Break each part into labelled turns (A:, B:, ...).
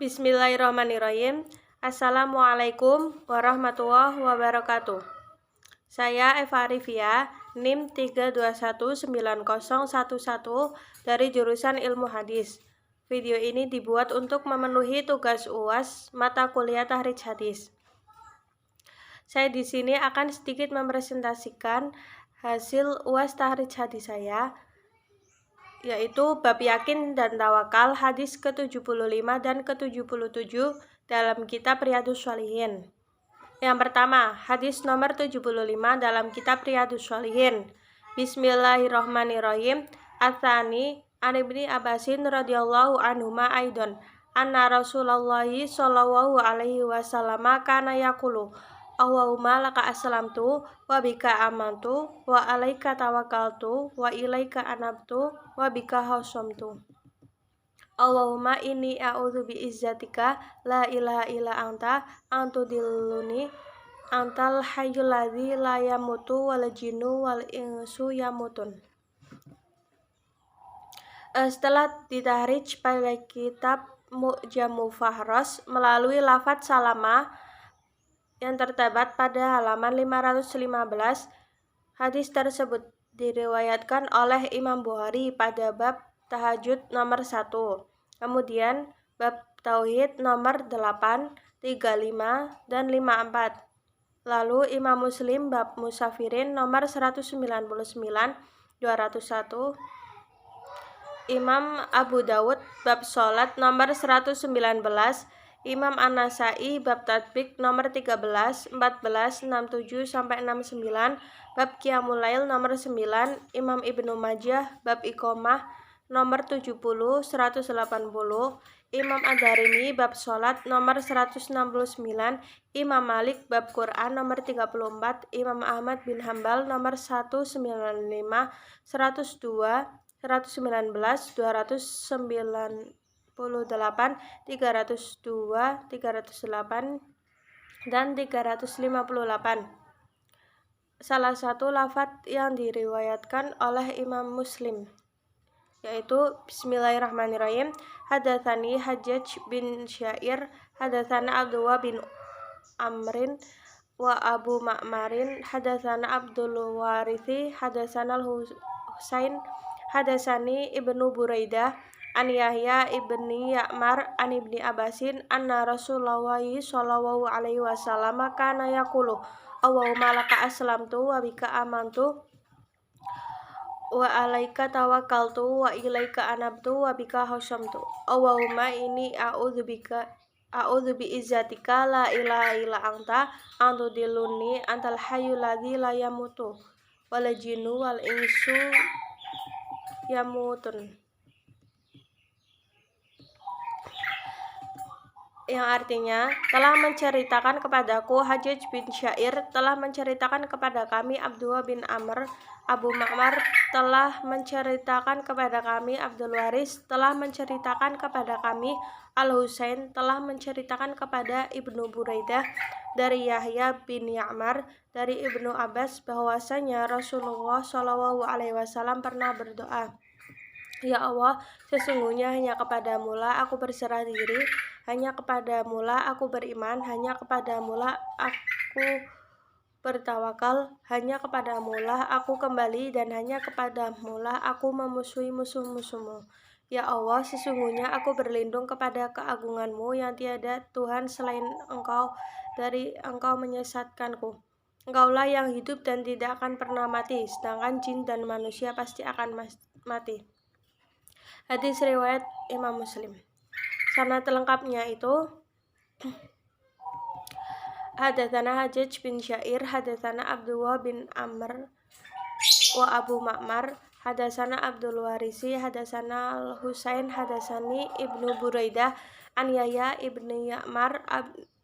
A: Bismillahirrahmanirrahim. Assalamualaikum warahmatullahi wabarakatuh. Saya Eva Arifia, NIM 3219011 dari jurusan Ilmu Hadis. Video ini dibuat untuk memenuhi tugas UAS mata kuliah Tahrij Hadis. Saya di sini akan sedikit mempresentasikan hasil UAS Tahrij Hadis saya, yaitu bab yakin dan tawakal hadis ke-75 dan ke-77 dalam kitab Riyadhus Shalihin. Yang pertama, hadis nomor 75 dalam kitab Riyadhus Shalihin. Bismillahirrahmanirrahim. Ats-tsani an Ibni Abbasin radhiyallahu anhuma aidon anna Rasulullah sallallahu alaihi wasallam kana yaqulu Allahumma laka aslamtu wa bika amantu wa alaika tawakkaltu wa ilaika anabtu wa bika khasamtu. Allahumma inni a'udzu bi izzatika la ilaha illa anta antudilluni antal hayyul ladzi la yamutu wal jinnu wal insu yamutun. Setelah ditahrij pada kitab Mu'jamul Fahras melalui lafadz salamah yang terdapat pada halaman 515, hadis tersebut diriwayatkan oleh Imam Bukhari pada bab tahajud nomor 1, kemudian bab tauhid nomor 8, 35, dan 54. Lalu Imam Muslim bab musafirin nomor 199, 201. Imam Abu Dawud bab sholat nomor 119, Imam An-Nasai bab tatbik nomor 13, 14, 67 sampai 69, bab Qiyamul Lail nomor 9, Imam Ibnu Majah bab iqomah nomor 70, 180, Imam Ad-Darimi bab sholat nomor 169, Imam Malik bab Quran nomor 34, Imam Ahmad bin Hambal nomor 195, 102, 119, 298, 302, 308, dan 358. Salah satu lafadz yang diriwayatkan oleh Imam Muslim, yaitu Bismillahirrahmanirrahim. Hadatsani Hajjaj bin Syair, hadatsana Abdullah bin Amrin wa Abu Ma'marin, hadatsana Abdul Warithi, hadatsana Al-Husain, hadatsani Ibnu Buraidah an Yahya ibni Ya'mar an Ibni Abbasin anna Rasulullah sallallahu alaihi wasallam kana yaqulu Allahumma laka aslamtu wa bika amantu wa alaika tawakkaltu wa ilaika anabtu wa bika khasamtu. Allahumma inni a'udzu bi izzatika la ilaha illa anta antudilluni antal hayyul ladzi la yamutu wal jinnu wal insu yamutun. Yang artinya, telah menceritakan kepadaku Hajjaj bin Syair, telah menceritakan kepada kami Abdullah bin Amr, Abu Ma'mar telah menceritakan kepada kami Abdul Waris, telah menceritakan kepada kami Al-Husain, telah menceritakan kepada Ibnu Buraidah dari Yahya bin Ya'mar dari Ibnu Abbas bahwasanya Rasulullah Shallallahu alaihi wasallam pernah berdoa, Ya Allah, sesungguhnya hanya kepadamu-lah aku berserah diri, hanya kepadamu-lah aku beriman, hanya kepadamu-lah aku bertawakal, hanya kepadamu-lah aku kembali, dan hanya kepadamu-lah aku memusuhi musuh-musuhmu. Ya Allah, sesungguhnya aku berlindung kepada keagungan-Mu yang tiada Tuhan selain Engkau, dari Engkau menyesatkanku. Engkaulah yang hidup dan tidak akan pernah mati, sedangkan jin dan manusia pasti akan mati. Hadis riwayat Imam Muslim. Sanad lengkapnya itu hadatsana Hajjaj bin Syair, hadatsana Abdullah bin Amr wa Abu Ma'mar, hadatsana Abdul Warisi, hadatsana Al-Husain, hadatsani Ibnu Buraidah an Yahya ibni Ya'mar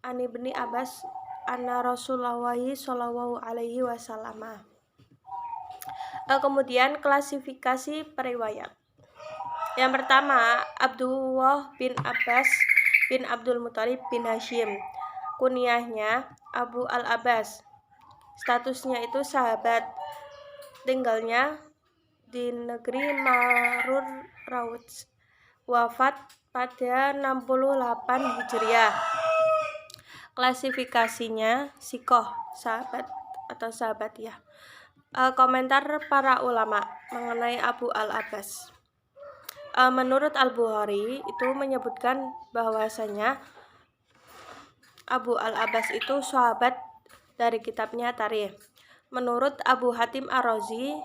A: an Ibni Abbas anna Rasulullah sallallahu alaihi wasallam. Kemudian klasifikasi periwayat. Yang pertama, Abdullah bin Abbas bin Abdul Muthalib bin Hashim. Kunyahnya Abu Al-Abbas. Statusnya itu sahabat. Tinggalnya di negeri Marur Rawj. wafat pada 68 Hijriah. Klasifikasinya sikoh, sahabat atau sahabat ya. Komentar para ulama mengenai Abu al-Abbas. Menurut Al-Bukhari itu menyebutkan bahwasanya Abu al-Abbas itu sahabat dari kitabnya Tarikh. Menurut Abu Hatim Ar-Razi,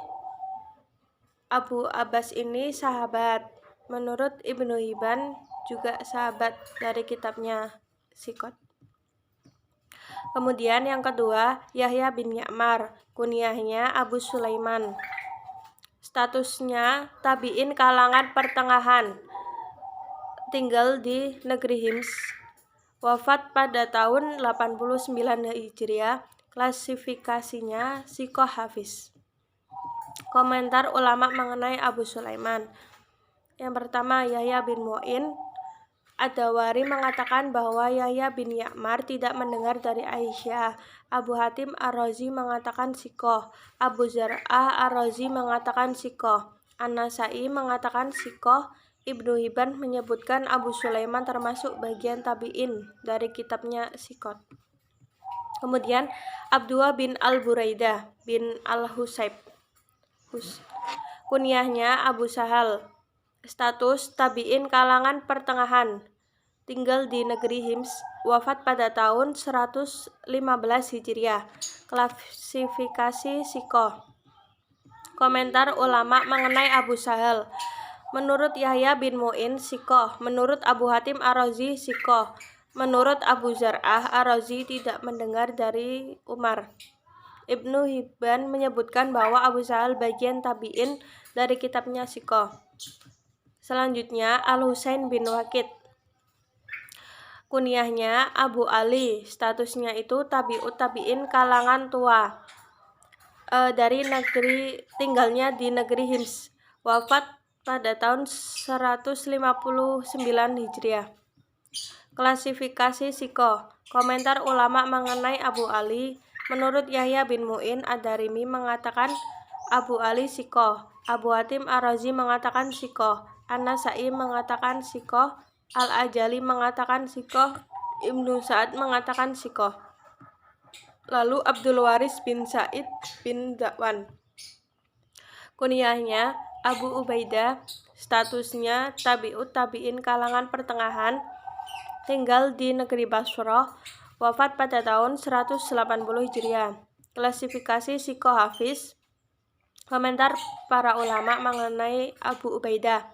A: Abu Abbas ini sahabat. Menurut Ibnu Hibban juga sahabat dari kitabnya Sikot. Kemudian yang kedua, Yahya bin Ya'mar, kunyahnya Abu Sulaiman. Statusnya tabi'in kalangan pertengahan, tinggal di negeri Hims, wafat pada tahun 89 Hijriah. Klasifikasinya sikoh hafiz. Komentar ulama mengenai Abu Sulaiman. Yang pertama, Yahya bin Mu'in Ad-Dawari mengatakan bahwa Yahya bin Ya'mar tidak mendengar dari Aisyah. Abu Hatim Ar-Razi mengatakan sikoh. Abu Zar'ah Ar-Razi mengatakan sikoh. An-Nasai mengatakan sikoh. Ibnu Hibban menyebutkan Abu Sulaiman termasuk bagian tabi'in dari kitabnya Sikot. Kemudian Abdullah bin Al-Buraidah bin Al-Husayb, kunyahnya Abu Sahal. Status tabi'in kalangan pertengahan, tinggal di negeri Hims, wafat pada tahun 115 Hijriah. Klasifikasi sikoh. Komentar ulama mengenai Abu Sahal. Menurut Yahya bin Mu'in sikoh. Menurut Abu Hatim Ar-Razi sikoh. Menurut Abu Zar'ah Ar-Razi tidak mendengar dari Umar. Ibnu Hibban menyebutkan bahwa Abu Sahal bagian tabi'in dari kitabnya sikoh. Selanjutnya Al-Husain bin Waqid, kunyahnya Abu Ali. Statusnya itu tabi'ut tabi'in kalangan tua, dari negeri, tinggalnya di negeri Hims, wafat pada tahun 159 Hijriah. Klasifikasi sikoh. Komentar ulama mengenai Abu Ali. Menurut Yahya bin Mu'in Ad-Darimi mengatakan Abu Ali sikoh. Abu Hatim Ar-Razi mengatakan sikoh. An-Nasai mengatakan sikoh. Al-Ajali mengatakan sikoh. Ibnu Sa'ad mengatakan sikoh. Lalu Abdul Waris bin Sa'id bin Dakwan, kunyahnya Abu Ubaidah. Statusnya tabi'ut tabi'in kalangan pertengahan, tinggal di negeri Basrah, wafat pada tahun 180 Hijriah. Klasifikasi sikoh hafiz. Komentar para ulama mengenai Abu Ubaidah.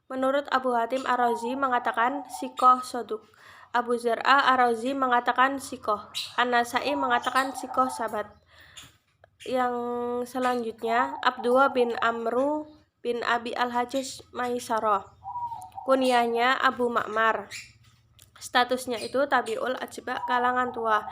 A: Menurut Abu Hatim Ar-Razi mengatakan sikoh soduk. Abu Zar'ah Ar-Razi mengatakan sikoh. An-Nasai mengatakan sikoh sabat. Yang selanjutnya Abdullah bin Amru bin Abi Al-Hajjaj Maisarah, kunyahnya Abu Ma'mar. Statusnya itu tabi'ul ajba kalangan tua,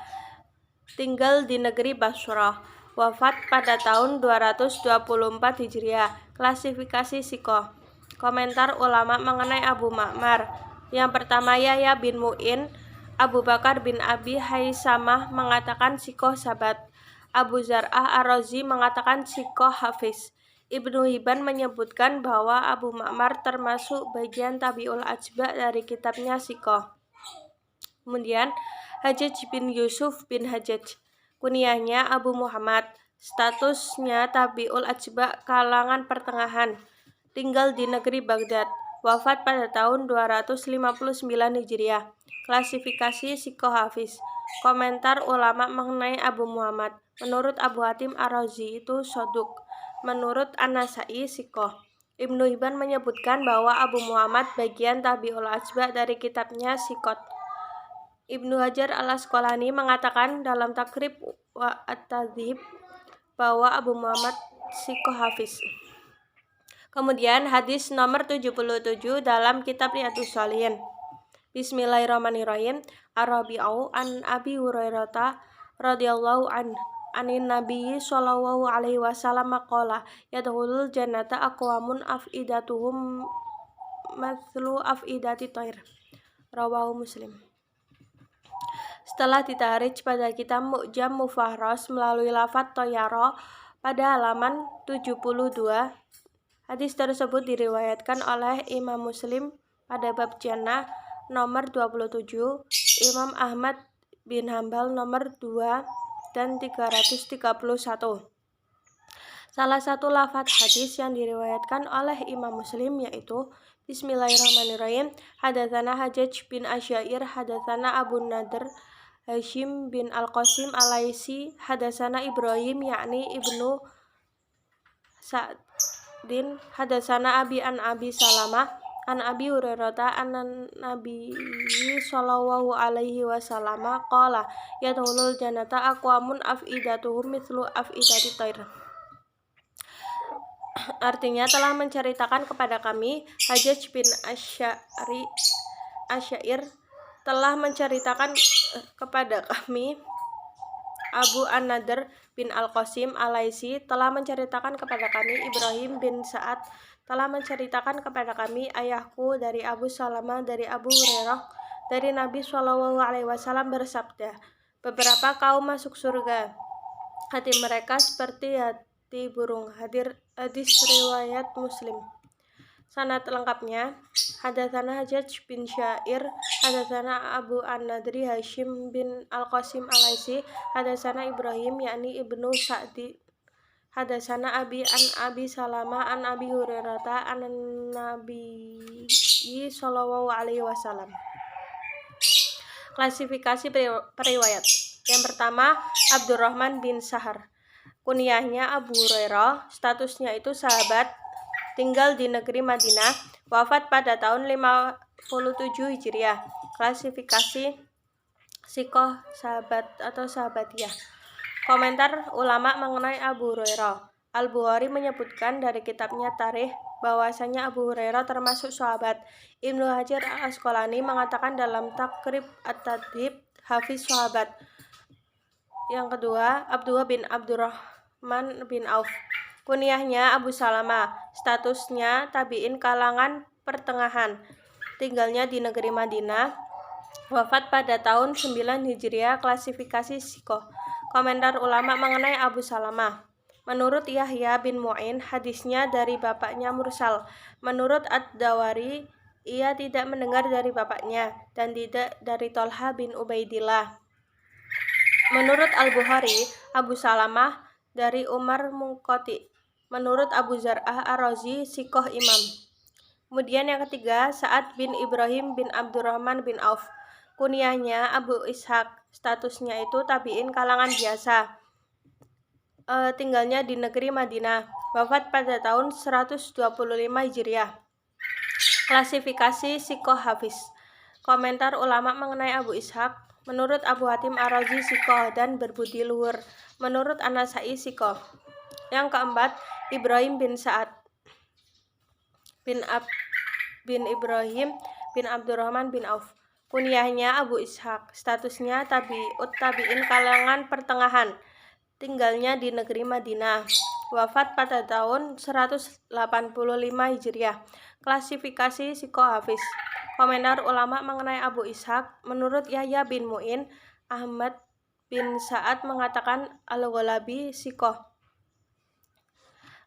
A: tinggal di negeri Basrah, wafat pada tahun 224 Hijriah. Klasifikasi sikoh. Komentar ulama mengenai Abu Ma'mar. Yang pertama, Yahya bin Mu'in Abu Bakar bin Abi Haisamah mengatakan sikoh sabat. Abu Zar'ah Ar-Razi mengatakan sikoh hafiz. Ibnu Hibban menyebutkan bahwa Abu Ma'mar termasuk bagian tabi'ul ajba dari kitabnya sikoh. Kemudian Hajjaj bin Yusuf bin Hajjaj, kunyahnya Abu Muhammad. Statusnya tabi'ul ajba kalangan pertengahan, tinggal di negeri Baghdad, wafat pada tahun 259 Hijriah. Klasifikasi sikoh hafiz. Komentar ulama mengenai Abu Muhammad. Menurut Abu Hatim Ar-Razi itu soduk. Menurut An-Nasai sikoh. Ibnu Hibban menyebutkan bahwa Abu Muhammad bagian tabi'ul ajba dari kitabnya Sikot. Ibnu Hajar Al-Asqalani mengatakan dalam Takrib wa At-Tadzhib bahwa Abu Muhammad sikoh hafiz. Kemudian hadis nomor 77 dalam kitab Riyadhus Shalihin. Bismillahirrahmanirrahim. Ar-Rabi'u an Abi Hurairah radhiyallahu anin Nabi sallallahu alaihi wasallam qala yadkhulul jannata aqwamun afidatuhum mathlu afidati thair. Rawahu Muslim. Setelah ditahrij pada kitab Mu'jam Mufahras melalui lafadz thayyara pada halaman 72, hadis tersebut diriwayatkan oleh Imam Muslim pada bab jannah nomor 27, Imam Ahmad bin Hambal nomor 2 dan 331. Salah satu lafadz hadis yang diriwayatkan oleh Imam Muslim yaitu Bismillahirrahmanirrahim. Hadatsana Hajjaj bin Asyair, hadatsana Abu Nadr Hashim bin Al-Qasim Al-Laisi, hadatsana Ibrahim yakni Ibnu Sa'din, hadatsana Abi an Abi Salamah an Abi Hurairah an Nabi sallallahu alaihi wasallam qala yadkhulul jannata aqwamun afidatuhum mithlu afidati thair. Artinya telah menceritakan kepada kami Hajjaj bin Asyair telah menceritakan kepada kami Abu An-Nadr bin Al-Qasim Al-Laisi telah menceritakan kepada kami Ibrahim bin Sa'ad telah menceritakan kepada kami ayahku dari Abu Salamah dari Abu Hurairah dari Nabi Shallallahu Alaihi Wasallam bersabda, beberapa kaum masuk surga, hati mereka seperti hati burung. Hadis riwayat Muslim. Sanad lengkapnya, hadatsana Hajjaj bin Syair, hadatsana Abu An-Nadri Hashim bin Al-Qasim Al-Laisi, hadatsana Ibrahim yakni Ibnu Sa'di, hadatsana Abi an Abi Salamah an Abi Hurairah an Nabi sallallahu alaihi wasallam. Klasifikasi periwayat. Yang pertama, Abdurrahman bin Sahar. Kunyahnya Abu Hurairah, statusnya itu sahabat, tinggal di negeri Madinah, wafat pada tahun 57 Hijriah. Klasifikasi sikoh sahabat atau sahabatiyah. Komentar ulama mengenai Abu Hurairah. Al-Bukhari menyebutkan dari kitabnya Tarikh bahwasanya Abu Hurairah termasuk sahabat. Ibnu Hajar Al-Asqalani mengatakan dalam Takrib At-Tadhib hafiz sahabat. Yang kedua, Abdullah bin Abdurrahman bin Auf. Kunyahnya Abu Salamah, statusnya tabi'in kalangan pertengahan, tinggalnya di negeri Madinah, wafat pada tahun 9 Hijriah. Klasifikasi sikoh. Komentar ulama mengenai Abu Salamah. Menurut Yahya bin Mu'in, hadisnya dari bapaknya mursal. Menurut Ad-Dawari, ia tidak mendengar dari bapaknya dan tidak dari Tolha bin Ubaidillah. Menurut Al-Bukhari, Abu Salamah dari Umar Munqati. Menurut Abu Zar'ah Ar-Razi, sikoh imam. Kemudian yang ketiga, Sa'ad bin Ibrahim bin Abdurrahman bin Auf. Kunyahnya Abu Ishaq, statusnya itu tabi'in kalangan biasa, tinggalnya di negeri Madinah, wafat pada tahun 125 Hijriah. Klasifikasi sikoh hafiz. Komentar ulama mengenai Abu Ishaq. Menurut Abu Hatim Ar-Razi sikoh dan berbudi luhur. Menurut An-Nasai sikoh. Yang keempat, Ibrahim bin Sa'ad bin Ibrahim bin Abdurrahman bin Auf. Kunyahnya Abu Ishaq, statusnya tabi'in kalangan pertengahan, tinggalnya di negeri Madinah, wafat pada tahun 185 Hijriah. Klasifikasi sikoh hafiz. Komentar ulama mengenai Abu Ishaq. Menurut Yahya bin Mu'in, Ahmad bin Sa'ad mengatakan Al-Ghalabi sikoh.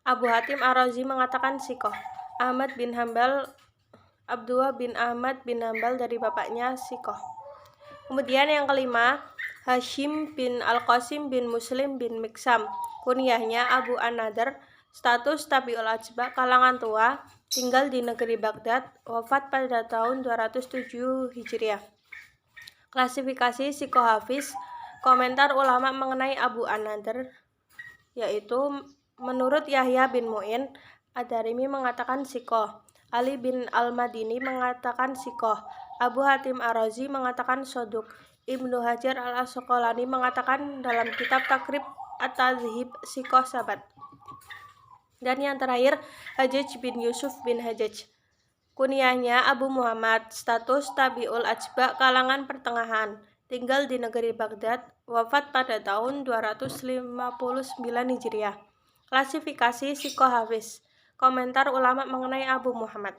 A: Abu Hatim Ar-Razi mengatakan sikoh. Ahmad bin Hambal, Abdullah bin Ahmad bin Hambal dari bapaknya sikoh. Kemudian yang kelima, Hashim bin Al-Qasim bin Muslim bin Miksam. Kunyahnya Abu An-Nadr, status tabi'ul atba kalangan tua, tinggal di negeri Baghdad, wafat pada tahun 207 Hijriah. Klasifikasi sikoh hafiz. Komentar ulama mengenai Abu An-Nadr yaitu menurut Yahya bin Mu'in, Ad-Darimi mengatakan sikoh, Ali bin Al-Madini mengatakan sikoh, Abu Hatim Ar-Razi mengatakan soduk, Ibnu Hajar Al-Asqalani mengatakan dalam kitab Takrib At-Tadhib sikoh sahabat. Dan yang terakhir, Hajjaj bin Yusuf bin Hajjaj. Kunyahnya Abu Muhammad, status tabi'ul atba kalangan pertengahan, tinggal di negeri Baghdad, wafat pada tahun 259 Hijriah. Klasifikasi sikoh hafiz. Komentar ulama mengenai Abu Muhammad.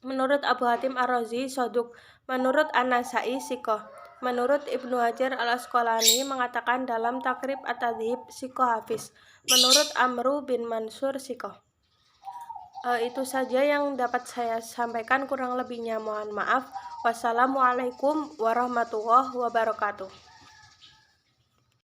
A: Menurut Abu Hatim Ar-Razi soduk. Menurut An-Nasai sikoh. Menurut Ibnu Hajar Al-Asqalani mengatakan dalam Takrib At-Tadhib sikoh hafiz. Menurut Amru bin Mansur sikoh. Itu saja yang dapat saya sampaikan, kurang lebihnya mohon maaf. Wassalamualaikum warahmatullahi wabarakatuh.